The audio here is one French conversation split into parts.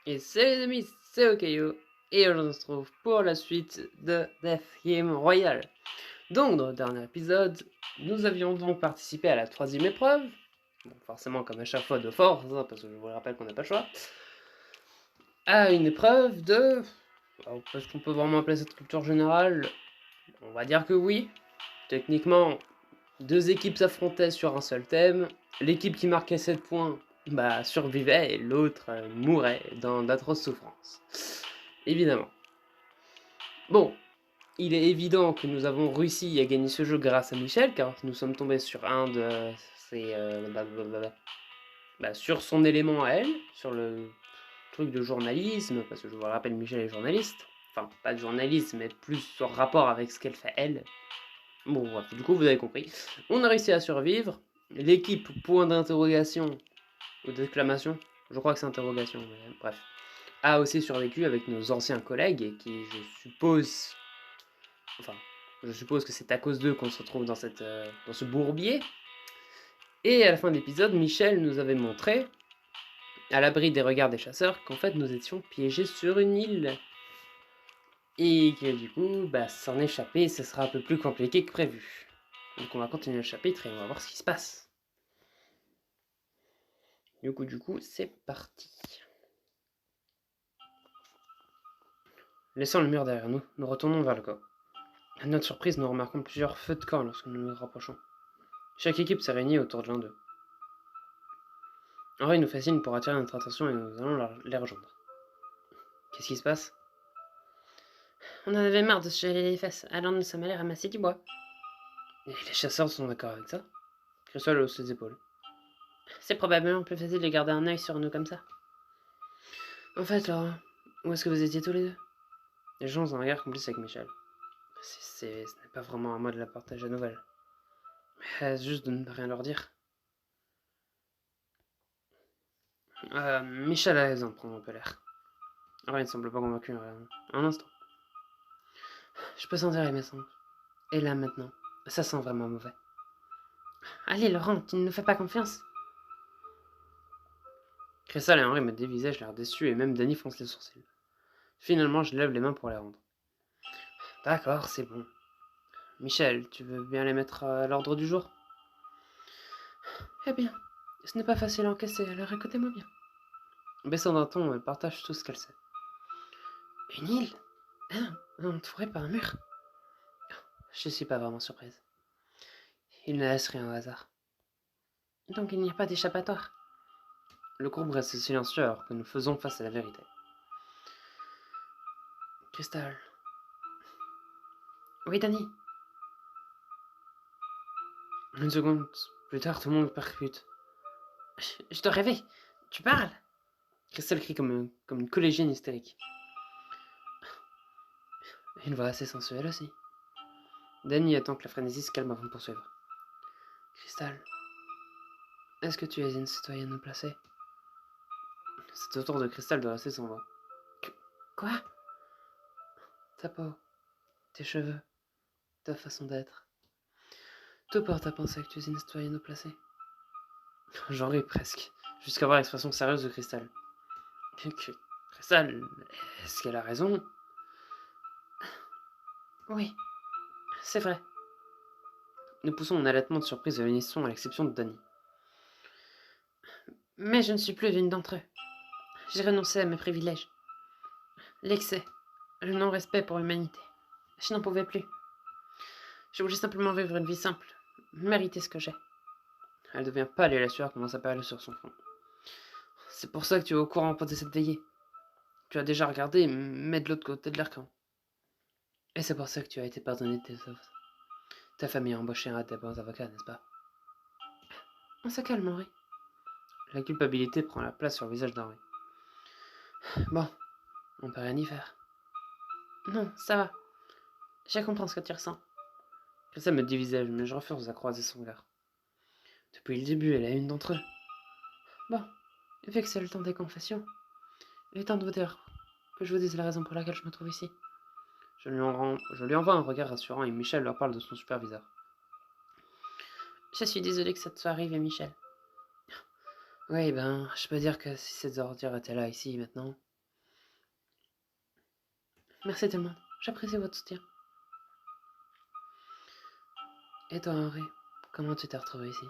Et salut les amis, c'est Okayo, et aujourd'hui on se retrouve pour la suite de Death Game Royale. Donc dans le dernier épisode, nous avions donc participé à la troisième épreuve, bon, forcément comme à chaque fois de force, hein, parce que je vous le rappelle qu'on n'a pas le choix, à une épreuve de... Alors, est-ce qu'on peut vraiment appeler cette culture générale? On va dire que oui. Techniquement, deux équipes s'affrontaient sur un seul thème, l'équipe qui marquait 7 points survivait et l'autre mourait dans d'atroces souffrances. Évidemment. Bon, il est évident que nous avons réussi à gagner ce jeu grâce à Michel, car nous sommes tombés sur un de ses... sur son élément à elle, sur le truc de journalisme, parce que je vous rappelle, Michel est journaliste. Enfin, pas de journalisme, mais plus son rapport avec ce qu'elle fait elle. Bon, bref, du coup, vous avez compris. On a réussi à survivre. L'équipe, point d'interrogation, ou d'exclamation, je crois que c'est interrogation, mais bref, a aussi survécu avec nos anciens collègues, et qui, je suppose que c'est à cause d'eux qu'on se retrouve dans ce bourbier. Et à la fin de l'épisode, Michel nous avait montré, à l'abri des regards des chasseurs, qu'en fait nous étions piégés sur une île. Et que du coup, s'en échapper, ce sera un peu plus compliqué que prévu. Donc on va continuer le chapitre et on va voir ce qui se passe. Du coup, c'est parti. Laissant le mur derrière nous, nous retournons vers le camp. À notre surprise, nous remarquons plusieurs feux de camp lorsque nous nous rapprochons. Chaque équipe s'est réunie autour de l'un d'eux. Henri nous fait signe pour attirer notre attention et nous allons les rejoindre. Qu'est-ce qui se passe? On en avait marre de se geler les fesses, alors nous sommes allés ramasser du bois. Et les chasseurs sont d'accord avec ça? Cristal hausse ses épaules. C'est probablement plus facile de garder un œil sur nous comme ça. En fait, Laura, où est-ce que vous étiez tous les deux? Les gens ont un regard complice avec Michel. Ce n'est pas vraiment à moi de la partager la nouvelle. Mais juste de ne rien leur dire. Michel a raison de prendre un peu l'air. Henri ne semble pas convaincu un instant. Je peux sentir les mensonges. Et là maintenant, ça sent vraiment mauvais. Allez, Laurent, tu ne nous fais pas confiance? Crystal et Henri me dévisagent l'air déçus et même Danny fronce les sourcils. Finalement, je lève les mains pour les rendre. D'accord, c'est bon. Michel, tu veux bien les mettre à l'ordre du jour? Eh bien, ce n'est pas facile à encaisser, alors écoutez-moi bien. Baissant d'un ton, elle partage tout ce qu'elle sait. Une île? Entourée par un mur? Je suis pas vraiment surprise. Il ne laisse rien au hasard. Donc il n'y a pas d'échappatoire? Le groupe reste silencieux alors que nous faisons face à la vérité. Cristal. Oui, Danny. Une seconde plus tard, tout le monde percute. Je dois rêver. Tu parles? Cristal crie comme une collégienne hystérique. Une voix assez sensuelle aussi. Danny attend que la frénésie se calme avant de poursuivre. Cristal, est-ce que tu es une citoyenne placée? C'est au tour de Cristal de rester sans voix. Quoi? Ta peau, tes cheveux, ta façon d'être. Tout porte à penser que tu es une citoyenne placée. J'en ris presque, jusqu'à voir l'expression sérieuse de Cristal. Cristal, est-ce qu'elle a raison? Oui, c'est vrai. Nous poussons un allaitement de surprise à l'unisson à l'exception de Danny. Mais je ne suis plus l'une d'entre eux. J'ai renoncé à mes privilèges. L'excès, le non-respect pour l'humanité. Je n'en pouvais plus. Je voulais simplement vivre une vie simple, mériter ce que j'ai. Elle devient pâle et la sueur commence à perler sur son front. C'est pour ça que tu es au courant de cette veillée. Tu as déjà regardé, mais de l'autre côté de l'arcan. Et c'est pour ça que tu as été pardonné de tes œuvres. Ta famille a embauché un des bons avocats, n'est-ce pas? On se calme, Henri. La culpabilité prend la place sur le visage d'Henri. Bon, on peut rien y faire. Non, ça va. Je comprends ce que tu ressens. Ça me dévisage, mais je refuse à croiser son regard. Depuis le début, elle est une d'entre eux. Bon, vu que c'est le temps des confessions, il est temps de vous dire que je vous dise la raison pour laquelle je me trouve ici. Je lui envoie un regard rassurant et Michel leur parle de son superviseur. Je suis désolée que ça te soit arrivé, Michel. Oui, je peux dire que si cette ordure était là, ici, maintenant, Merci tellement. J'apprécie votre soutien. Et toi, Henri, comment tu t'es retrouvé ici?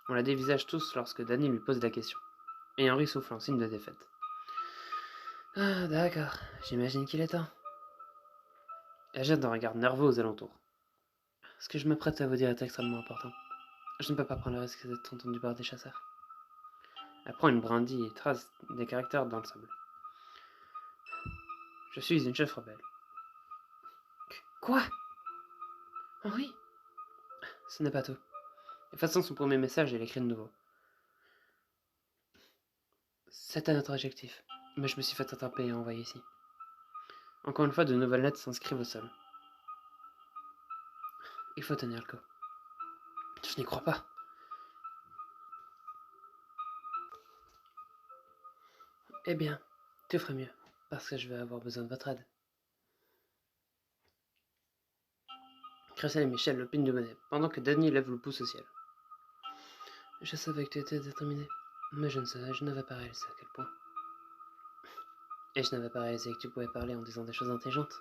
On la dévisage tous lorsque Danny lui pose la question. Et Henri souffle en signe de défaite. Ah, d'accord. J'imagine qu'il est temps. Elle jette un regard nerveux aux alentours. Ce que je m'apprête à vous dire est extrêmement important. Je ne peux pas prendre le risque d'être entendu par des chasseurs. Elle prend une brindille et trace des caractères dans le sable. Je suis une chef rebelle. Quoi? Henri? Ce n'est pas tout. Effaçant son premier message, elle écrit de nouveau. C'était notre objectif, mais je me suis fait attraper et envoyer ici. Encore une fois, de nouvelles lettres s'inscrivent au sol. Il faut tenir le coup. Je n'y crois pas. Eh bien, tu ferais mieux, parce que je vais avoir besoin de votre aide. Cressel et Michel l'opinent du bonnet, pendant que Danny lève le pouce au ciel. Je savais que tu étais déterminé, mais je n'avais pas réalisé à quel point. Et je n'avais pas réalisé que tu pouvais parler en disant des choses intelligentes.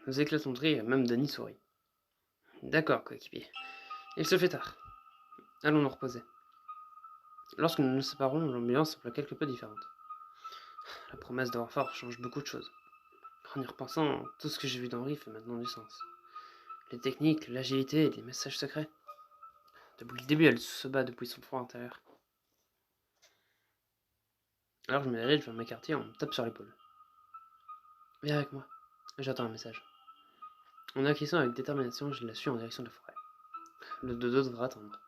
Nous éclatons de rire et même Danny sourit. D'accord, coéquipier. Il se fait tard. Allons nous reposer. Lorsque nous nous séparons, l'ambiance semble quelque peu différente. La promesse de Warfare change beaucoup de choses. En y repensant, tout ce que j'ai vu d'Henri fait maintenant du sens. Les techniques, l'agilité et les messages secrets. Depuis le début, elle se bat depuis son froid intérieur. Alors je me dirige vers mes quartiers et on me tape sur l'épaule. Viens avec moi. J'attends un message. En acquiesçant avec détermination, je la suis en direction de la forêt. Le dodo devra attendre.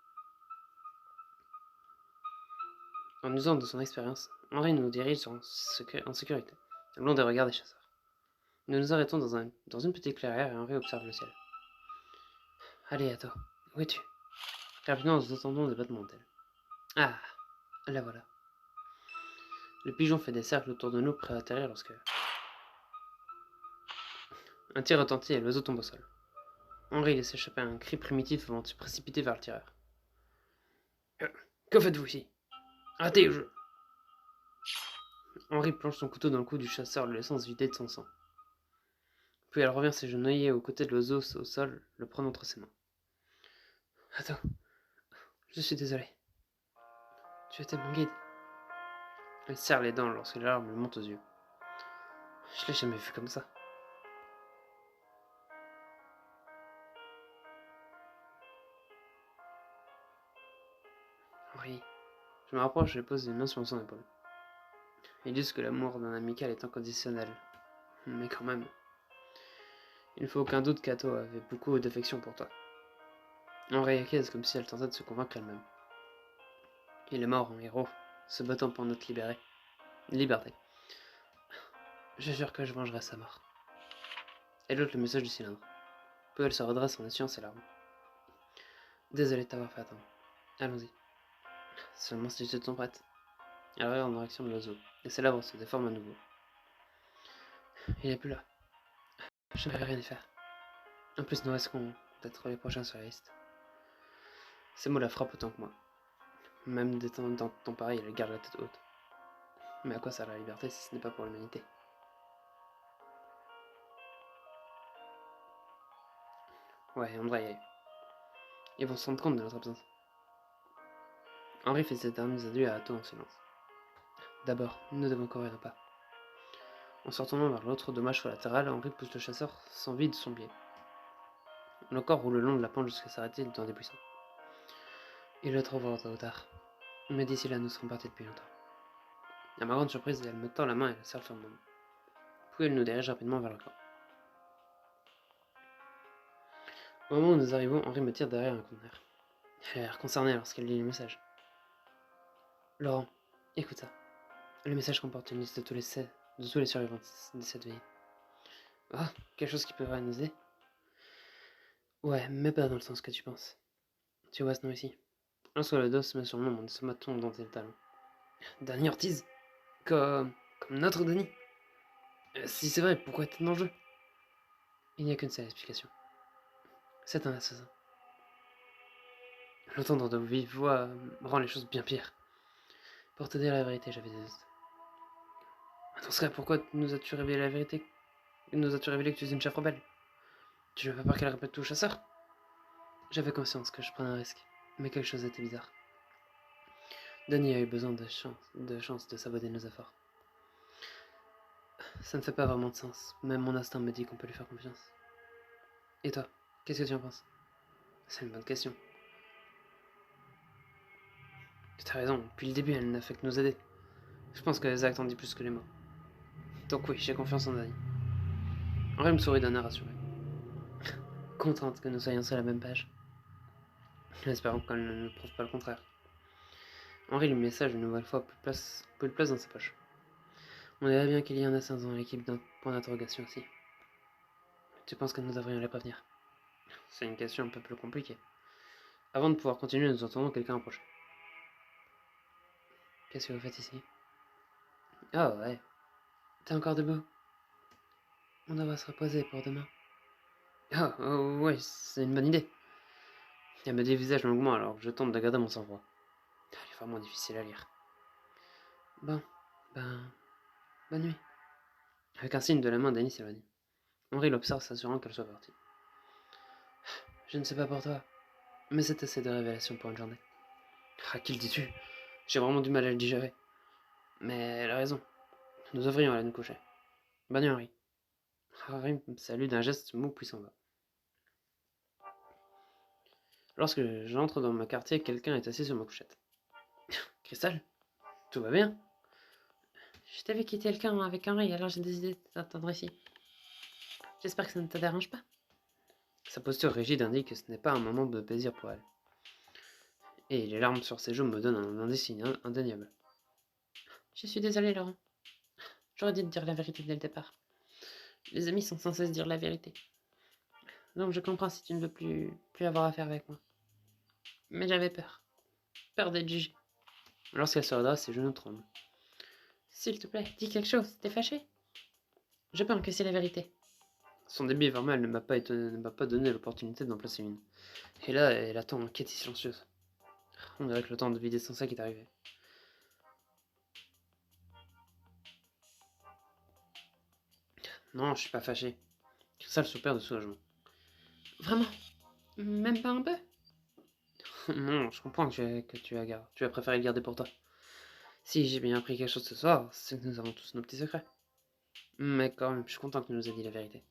En usant de son expérience, Henri nous dirige en sécurité, loin des regards des chasseurs. Nous nous arrêtons dans une petite clairière et Henri observe le ciel. Allez, à toi. Où es-tu? Rapidement, nous entendons des battements d'ailes. Ah, la voilà. Le pigeon fait des cercles autour de nous, prêt à atterrir lorsque... Un tir retentit et l'oiseau tombe au sol. Henri laisse échapper un cri primitif avant de se précipiter vers le tireur. Que faites-vous ici? Arrêtez le jeu! Henri plonge son couteau dans le cou du chasseur, le laissant se vider de son sang. Puis elle revient s'agenouiller aux côtés de l'oiseau au sol, le prenant entre ses mains. Attends, je suis désolé. Tu étais mon guide. Elle serre les dents lorsque les larmes lui montent aux yeux. Je l'ai jamais vu comme ça. Henri. Je me rapproche et pose une main sur son épaule. Ils disent que l'amour d'un amical est inconditionnel. Mais quand même. Il ne faut aucun doute qu'Ato avait beaucoup d'affection pour toi. Henri acquiesce comme si elle tentait de se convaincre elle-même. Il est mort en héros, se battant pour notre liberté. Je jure que je vengerai sa mort. Elle ôte le message du cylindre. Puis elle se redresse en essuyant ses larmes. Désolé de t'avoir fait attendre. Allons-y. Seulement si tu te sens prête. Elle regarde en direction de l'oiseau, et ses lèvres se déforment à nouveau. Il n'est plus là. Je ne peux rien y faire. En plus, nous risquons d'être les prochains sur la liste. Ces mots la frappent autant que moi. Même dans temps pareil, elle garde la tête haute. Mais à quoi sert la liberté si ce n'est pas pour l'humanité? Ouais, on devrait y aller. Ils vont se rendre compte de notre absence. Henri fait ses derniers adieux à Atto en silence. D'abord, nous devons courir un pas. En se retournant vers l'autre dommage collatéral, Henri pousse le chasseur sans vie de son pied. Le corps roule le long de la pente jusqu'à s'arrêter dans des buissons. Il le trouvera tôt ou tard. Mais d'ici là, nous serons partis depuis longtemps. À ma grande surprise, elle me tend la main et la serre fermement. Puis elle nous dirige rapidement vers le camp. Au moment où nous arrivons, Henri me tire derrière un conteneur. Elle a l'air concernée lorsqu'elle lit le message. Laurent, écoute ça. Le message comporte une liste de tous les survivants de cette veille. Ah, quelque chose qui pourrait nous aider? Ouais, mais pas dans le sens que tu penses. Tu vois ce nom ici? Lorsque le dos se met sur le nom, mon estomac tombe dans tes talons. Danny Ortiz? Comme notre Danny? Si c'est vrai, pourquoi t'es dans le jeu? Il n'y a qu'une seule explication. C'est un assassin. L'entendre de vive voix rend les choses bien pires. Pour te dire la vérité, j'avais des doutes. Dans ce cas, pourquoi nous as-tu révélé la vérité? Nous as-tu révélé que tu es une chef rebelle? Tu n'as pas peur qu'elle répète tout au chasseur? J'avais conscience que je prenais un risque, mais quelque chose était bizarre. Denis a eu besoin de chance de saboter nos efforts. Ça ne fait pas vraiment de sens. Même mon instinct me dit qu'on peut lui faire confiance. Et toi, qu'est-ce que tu en penses? C'est une bonne question. Tu as raison, depuis le début, elle n'a fait que nous aider. Je pense que les actes en disent plus que les mots. Donc oui, j'ai confiance en Dani. Henri me sourit d'un air rassuré. Contente que nous soyons sur la même page. Espérons qu'elle ne nous prouve pas le contraire. Henri lit le message une nouvelle fois, plus de place dans sa poche. On dirait bien qu'il y en a 5 dans l'équipe d'un point d'interrogation aussi. Tu penses que nous devrions les prévenir? C'est une question un peu plus compliquée. Avant de pouvoir continuer, nous entendons quelqu'un approcher. Qu'est-ce que vous faites ici? Ah ouais. T'es encore debout? On devrait se reposer pour demain. Ah, oh, ouais, c'est une bonne idée. Elle me dévisage longuement alors que je tente de garder mon sang-froid. Elle est vraiment difficile à lire. Bon, bonne nuit. Avec un signe de la main, Dany s'éloigne. Henri l'observe, s'assurant qu'elle soit partie. Je ne sais pas pour toi, mais c'est assez de révélations pour une journée. À qui le dis-tu? J'ai vraiment du mal à le digérer. Mais elle a raison. Nous devrions aller nous coucher. Bonne nuit, Henri. Henri me salue d'un geste mou puis s'en va. Lorsque j'entre dans mon quartier, quelqu'un est assis sur ma couchette. Cristal, tout va bien? Je t'avais quitté le camp avec Henri, alors j'ai décidé de t'attendre ici. J'espère que ça ne te dérange pas. Sa posture rigide indique que ce n'est pas un moment de plaisir pour elle. Et les larmes sur ses joues me donnent un indice indéniable. Je suis désolée, Laurent. J'aurais dû te dire la vérité dès le départ. Les amis sont censés se dire la vérité. Donc je comprends si tu ne veux plus avoir affaire avec moi. Mais j'avais peur. Peur d'être jugée. Lorsqu'elle se redresse, ses genoux tremblent. S'il te plaît, dis quelque chose, t'es fâché? Je peux encaisser la vérité. Son débit verbal ne m'a pas donné l'opportunité d'en placer une. Et là, elle attend inquiète et silencieuse. On dirait que le temps de vider son sac est arrivé. Non, je suis pas fâché. Cristal soupire de soulagement. Vraiment? Même pas un peu? Non, je comprends que tu as préféré le garder pour toi. Si j'ai bien appris quelque chose ce soir, c'est que nous avons tous nos petits secrets. Mais quand même, je suis content que tu nous aies dit la vérité.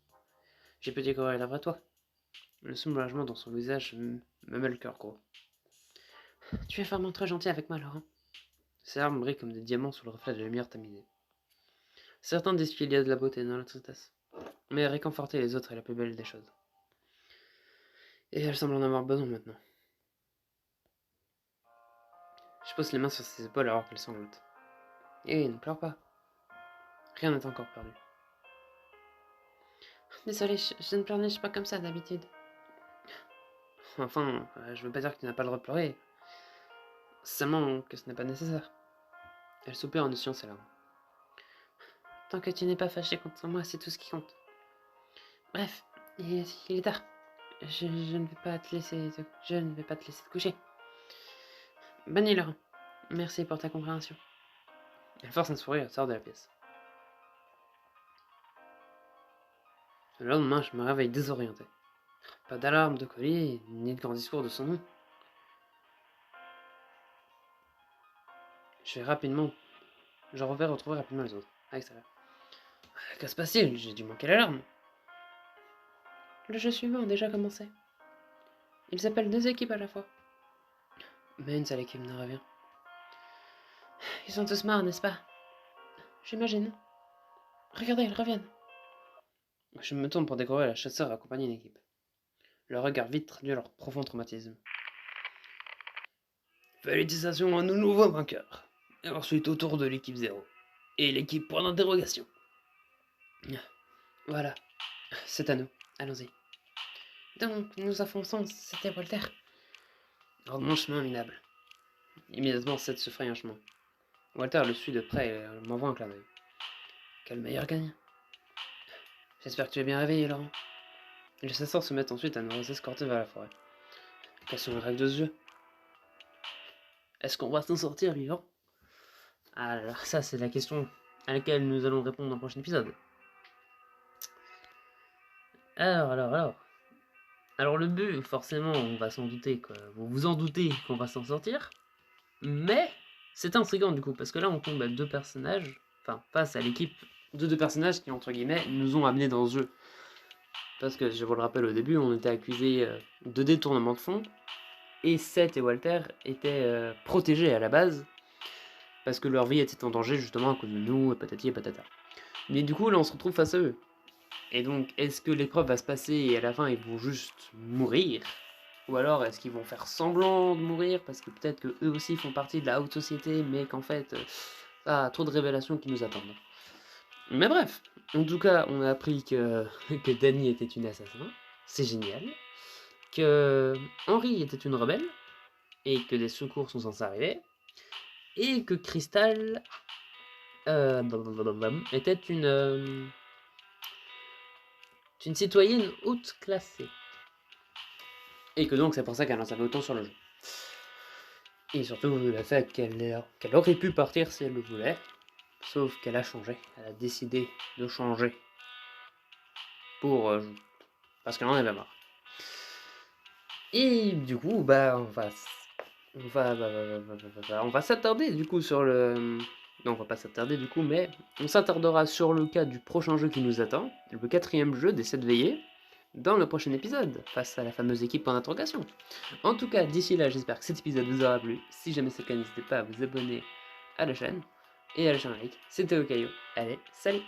J'ai pu découvrir la vraie toi. Le soulagement dans son visage me met le cœur gros. Tu es vraiment très gentil avec moi, Laurent. Ses armes brillent comme des diamants sous le reflet de la lumière tamisée. Certains disent qu'il y a de la beauté dans la tristesse, mais réconforter les autres est la plus belle des choses. Et elle semble en avoir besoin maintenant. Je pose les mains sur ses épaules alors qu'elle sanglote. Et ne pleure pas. Rien n'est encore perdu. Désolée, je ne pleurniche pas comme ça d'habitude. Enfin, je veux pas dire que tu n'as pas le droit de pleurer. Seulement que ce n'est pas nécessaire. Elle soupire en essuyant ses larmes. Tant que tu n'es pas fâché contre moi, c'est tout ce qui compte. Bref, il est tard. Je ne vais pas te laisser te coucher. Bonne nuit, Laurent. Merci pour ta compréhension. Elle force un sourire et sort de la pièce. Le lendemain, je me réveille désorienté. Pas d'alarme de collier, ni de grand discours de son nom. Je vais retrouver rapidement les autres. À l'extérieur. Que se passe-t-il? J'ai dû manquer l'alarme. Le jeu suivant a déjà commencé. Ils appellent 2 équipes à la fois. Mais une seule équipe ne revient. Ils sont tous morts, n'est-ce pas? J'imagine. Regardez, ils reviennent. Je me tourne pour découvrir la chasseur accompagner une équipe. Leur regard vite traduit leur profond traumatisme. Félicitations à nos nouveaux vainqueurs. Et ensuite au tour de l'équipe 0. Et l'équipe point d'interrogation. Voilà, c'est à nous. Allons-y. Donc, nous enfonçons, c'était Walter. Hors de mon chemin minable. Immédiatement, Seth se fraye un chemin. Walter le suit de près et m'envoie un clin d'œil. Quel meilleur gagnant. J'espère que tu es bien réveillé, Laurent. Les chasseurs se mettent ensuite à nous escorter vers la forêt. Quelles sont les règles de ce jeu? Est-ce qu'on va s'en sortir vivant? Alors ça, c'est la question à laquelle nous allons répondre dans le prochain épisode. Alors le but, forcément, on va s'en douter, quoi. Vous vous en doutez qu'on va s'en sortir. Mais c'est intriguant du coup, parce que là on tombe à deux personnages, enfin face à l'équipe de deux personnages qui, entre guillemets, nous ont amenés dans ce jeu. Parce que, je vous le rappelle au début, on était accusés de détournement de fonds, et Seth et Walter étaient protégés à la base, parce que leur vie était en danger justement à cause de nous, et patati et patata. Mais du coup là on se retrouve face à eux. Et donc, est-ce que l'épreuve va se passer et à la fin ils vont juste mourir? Ou alors est-ce qu'ils vont faire semblant de mourir parce que peut-être que eux aussi font partie de la haute société, mais qu'en fait, trop de révélations qui nous attendent. Mais bref, en tout cas, on a appris que, que Danny était une assassin, c'est génial, que Henry était une rebelle, et que des secours sont censés arriver, et que Crystal était une citoyenne haute classée. Et que donc c'est pour ça qu'elle en savait autant sur le jeu. Et surtout le fait qu'elle aurait pu partir si elle le voulait, sauf qu'elle a changé, elle a décidé de changer pour parce qu'elle en avait marre. Et du coup, bah on va s'attarder du coup sur le. Non, on va pas s'attarder du coup, mais on s'attardera sur le cas du prochain jeu qui nous attend, le 4ème jeu des 7 veillées, dans le prochain épisode, face à la fameuse équipe en interrogation. En tout cas, d'ici là, j'espère que cet épisode vous aura plu. Si jamais c'est le cas, n'hésitez pas à vous abonner à la chaîne et à lâcher un like. C'était Okayo. Allez, salut!